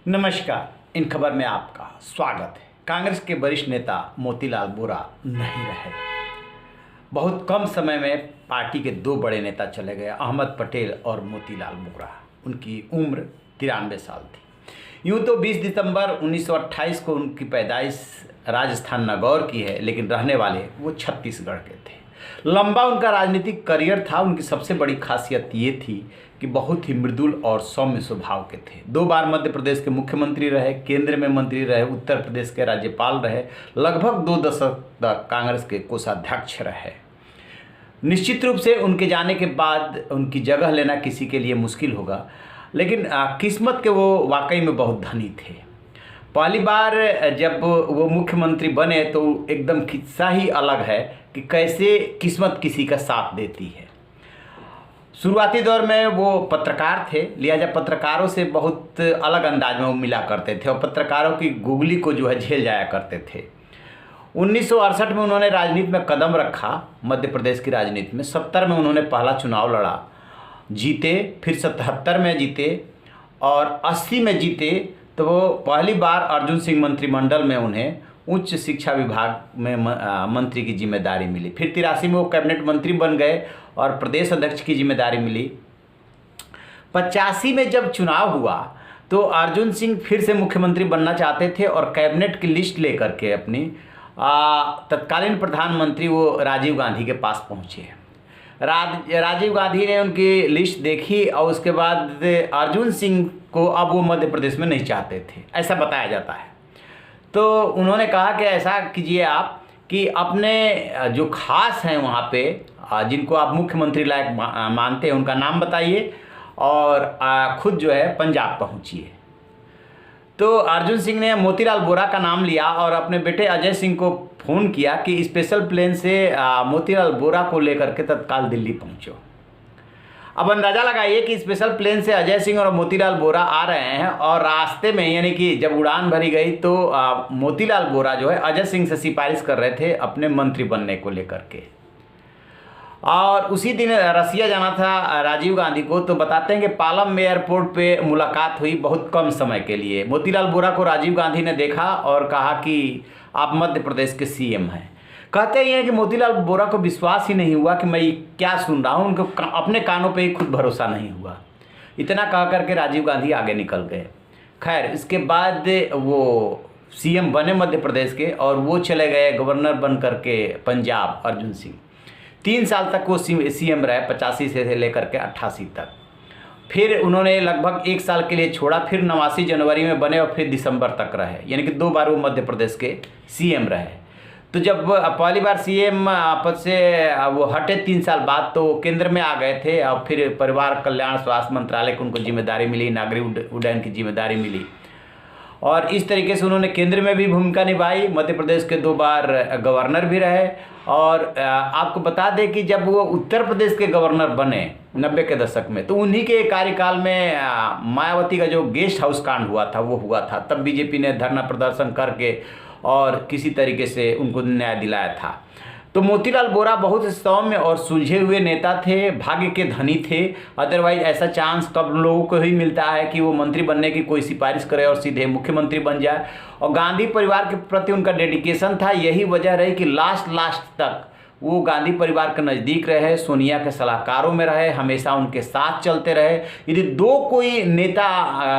नमस्कार। इन खबर में आपका स्वागत है। कांग्रेस के वरिष्ठ नेता मोतीलाल वोरा नहीं रहे। बहुत कम समय में पार्टी के दो बड़े नेता चले गए, अहमद पटेल और मोतीलाल वोरा। उनकी उम्र 93 साल थी। यूँ तो 20 दिसंबर 1928 को उनकी पैदाइश राजस्थान नागौर की है, लेकिन रहने वाले वो छत्तीसगढ़ के थे। लंबा उनका राजनीतिक करियर था। उनकी सबसे बड़ी खासियत ये थी कि बहुत ही मृदुल और सौम्य स्वभाव के थे। 2 बार मध्य प्रदेश के मुख्यमंत्री रहे, केंद्र में मंत्री रहे, उत्तर प्रदेश के राज्यपाल रहे, लगभग 2 दशक तक कांग्रेस के कोषाध्यक्ष रहे। निश्चित रूप से उनके जाने के बाद उनकी जगह लेना किसी के लिए मुश्किल होगा, लेकिन किस्मत के वो वाकई में बहुत धनी थे। पहली बार जब वो मुख्यमंत्री बने तो एकदम किस्सा ही अलग है कि कैसे किस्मत किसी का साथ देती है। शुरुआती दौर में वो पत्रकार थे, लिहाजा पत्रकारों से बहुत अलग अंदाज में वो मिला करते थे और पत्रकारों की गुगली को जो है झेल जाया करते थे। 1968 में उन्होंने राजनीति में कदम रखा, मध्य प्रदेश की राजनीति में। 70 में उन्होंने पहला चुनाव लड़ा, जीते, फिर 77 में जीते और 80 में जीते। तो वो पहली बार अर्जुन सिंह मंत्रिमंडल में उन्हें उच्च शिक्षा विभाग में मंत्री की जिम्मेदारी मिली। फिर 83 में वो कैबिनेट मंत्री बन गए और प्रदेश अध्यक्ष की जिम्मेदारी मिली। 85 में जब चुनाव हुआ तो अर्जुन सिंह फिर से मुख्यमंत्री बनना चाहते थे और कैबिनेट की लिस्ट लेकर के अपनी तत्कालीन प्रधानमंत्री वो राजीव गांधी के पास पहुँचे। राजीव गांधी ने उनकी लिस्ट देखी और उसके बाद अर्जुन सिंह को अब वो मध्य प्रदेश में नहीं चाहते थे, ऐसा बताया जाता है। तो उन्होंने कहा कि ऐसा कीजिए आप कि अपने जो खास हैं वहाँ पे, जिनको आप मुख्यमंत्री लायक मानते हैं, उनका नाम बताइए और खुद जो है पंजाब पहुँचिए। तो अर्जुन सिंह ने मोतीलाल वोरा का नाम लिया और अपने बेटे अजय सिंह को फ़ोन किया कि स्पेशल प्लेन से मोतीलाल वोरा को लेकर के तत्काल दिल्ली पहुँचो। अब अंदाज़ा लगाइए कि स्पेशल प्लेन से अजय सिंह और मोतीलाल वोरा आ रहे हैं और रास्ते में यानी कि जब उड़ान भरी गई तो मोतीलाल वोरा जो है अजय सिंह से सिफारिश कर रहे थे अपने मंत्री बनने को लेकर के। और उसी दिन रसिया जाना था राजीव गांधी को। तो बताते हैं कि पालम में एयरपोर्ट पे मुलाकात हुई बहुत कम समय के लिए। मोतीलाल वोरा को राजीव गांधी ने देखा और कहा कि आप मध्य प्रदेश के सीएम हैं। कहते ही हैं कि मोतीलाल वोरा को विश्वास ही नहीं हुआ कि मैं क्या सुन रहा हूँ। उनको अपने कानों पे ही खुद भरोसा नहीं हुआ। इतना कह करके राजीव गांधी आगे निकल गए। खैर, इसके बाद वो सीएम बने मध्य प्रदेश के और वो चले गए गवर्नर बन करके पंजाब, अर्जुन सिंह। 3 साल तक वो सीएम रहे, 85 से लेकर के 88 तक। फिर उन्होंने लगभग 1 साल के लिए छोड़ा, फिर 89 जनवरी में बने और फिर दिसंबर तक रहे, यानी कि 2 बार वो मध्य प्रदेश के सीएम रहे। तो जब पहली बार सीएम पद से वो हटे 3 साल बाद, तो केंद्र में आ गए थे और फिर परिवार कल्याण स्वास्थ्य मंत्रालय की उनको जिम्मेदारी मिली, नागरिक उड्डयन की जिम्मेदारी मिली और इस तरीके से उन्होंने केंद्र में भी भूमिका निभाई। मध्य प्रदेश के 2 बार गवर्नर भी रहे। और आपको बता दें कि जब वो उत्तर प्रदेश के गवर्नर बने 90 के दशक में, तो उन्हीं के कार्यकाल में मायावती का जो गेस्ट हाउस कांड हुआ था वो हुआ था। तब बीजेपी ने धरना प्रदर्शन करके और किसी तरीके से उनको न्याय दिलाया था। तो मोतीलाल वोरा बहुत सौम्य और सुलझे हुए नेता थे, भाग्य के धनी थे। अदरवाइज ऐसा चांस कब लोगों को ही मिलता है कि वो मंत्री बनने की कोई सिफारिश करे और सीधे मुख्यमंत्री बन जाए। और गांधी परिवार के प्रति उनका डेडिकेशन था। यही वजह रही कि लास्ट तक वो गांधी परिवार के नज़दीक रहे, सोनिया के सलाहकारों में रहे, हमेशा उनके साथ चलते रहे। यदि 2 कोई नेता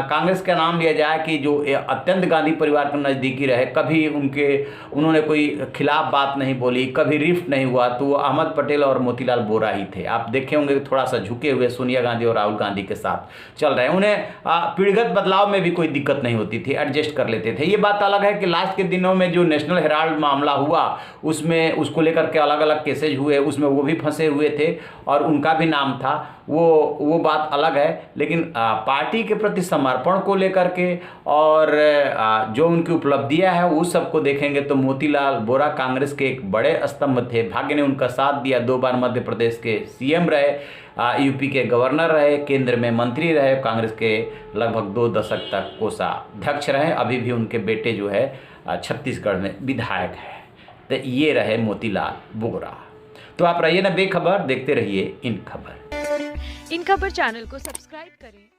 कांग्रेस का नाम लिया जाए कि जो अत्यंत गांधी परिवार के नज़दीकी रहे, कभी उन्होंने कोई खिलाफ बात नहीं बोली, कभी रिफ्ट नहीं हुआ, तो वो अहमद पटेल और मोतीलाल वोरा ही थे। आप देखे होंगे थोड़ा सा झुके हुए सोनिया गांधी और राहुल गांधी के साथ चल रहे हैं। उन्हें पीढ़ीगत बदलाव में भी कोई दिक्कत नहीं होती थी, एडजस्ट कर लेते थे। ये बात अलग है कि लास्ट के दिनों में जो नेशनल हेराल्ड मामला हुआ उसमें उसको लेकर के अलग अलग केसेज हुए, उसमें वो भी फंसे हुए थे और उनका भी नाम था, वो बात अलग है। लेकिन पार्टी के प्रति समर्पण को लेकर के और जो उनकी उपलब्धियां हैं उस सबको देखेंगे तो मोतीलाल वोरा कांग्रेस के एक बड़े स्तंभ थे। भाग्य ने उनका साथ दिया। 2 बार मध्य प्रदेश के सीएम रहे, यूपी के गवर्नर रहे, केंद्र में मंत्री रहे, कांग्रेस के लगभग 2 दशक तक कोषाध्यक्ष रहे। अभी भी उनके बेटे जो है छत्तीसगढ़ में विधायक है। तो ये रहे मोतीलाल वोरा। तो आप रहिए ना बेखबर, देखते रहिए इन खबर। इन खबर चैनल को सब्सक्राइब करें।